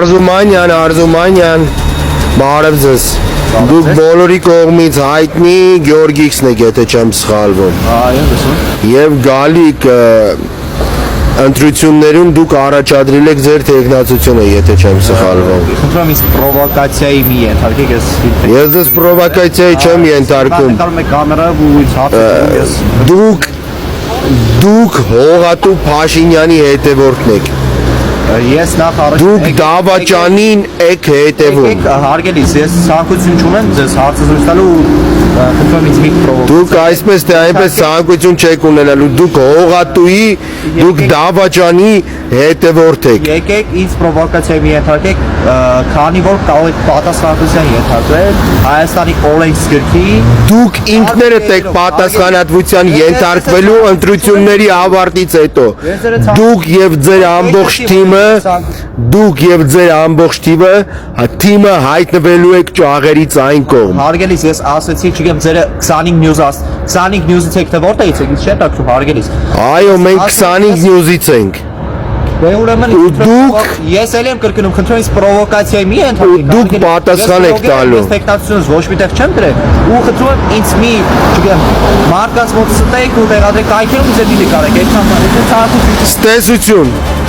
Արզումանյան, բարև ձեզ։ Դուք բոլորի կողմից հայտնի Գյորգիքսն եք, եթե չեմ սխալվում։ Եվ գալիք ընտրություններում դուք առաջադրել եք ձեր տեխնացությունը, եթե չեմ սխալվում։ Խնդրում եմ պրովոկացիայի մի ենթարկեք, Ես ձեզ պրովոկացիայի չեմ ենթարկում։ Դուք Հողատու Փաշինյանի հետևորդն եք։ Ես նախ Դուք Դավաճանին եք հետևում։ Հարգելիս, ես ցանկություն չունեմ ձեզ հարցը զրույց տալու խնդրում ինձ մի պրովոկացիա։ Դուք այսպես թե այնպես ցանկություն չեք ունենալու, դուք Հողատուի, դուք Դավաճանի հետևորդ եք։ Եկեք ինձ պրովոկացիայի մի ենթարկեք, քանի որ կարող եք պատասխանատվության ենթարկվել Հայաստանի օրենսգրքի։ Դուք ինքներդ եք պատասխանատվության ենթարկվելու ընտրությունների ավարտից հետո։ Դուք եւ ձեր ամբողջ թիմը հայտնվելու եք ճաղերից այն կողմ։ Հարգելիս, ես ասեցի, չգիտեմ, ձերը 25 news-ից եք թե որտեղից եք, չէ՞ տակում հարգելիս։ Այո, մենք 25 news-ից ենք։ Դե ուրեմն ես էլ եմ կրկնում, խնդրում եմ պրովոկացիայի մի ենթարկեք։ Դուք պատասխան եք տալու։ Ես տեխնացությունս ոչ մի տեղ չեմ դրել, ու խնդրում եմ ինձ մի, չգիտեմ, մարդկանց մոտ ստեյք ու տեղադրեք, այքերում ձեր դիլի կարեք, այդքան ցանկություն։ Ստեսություն։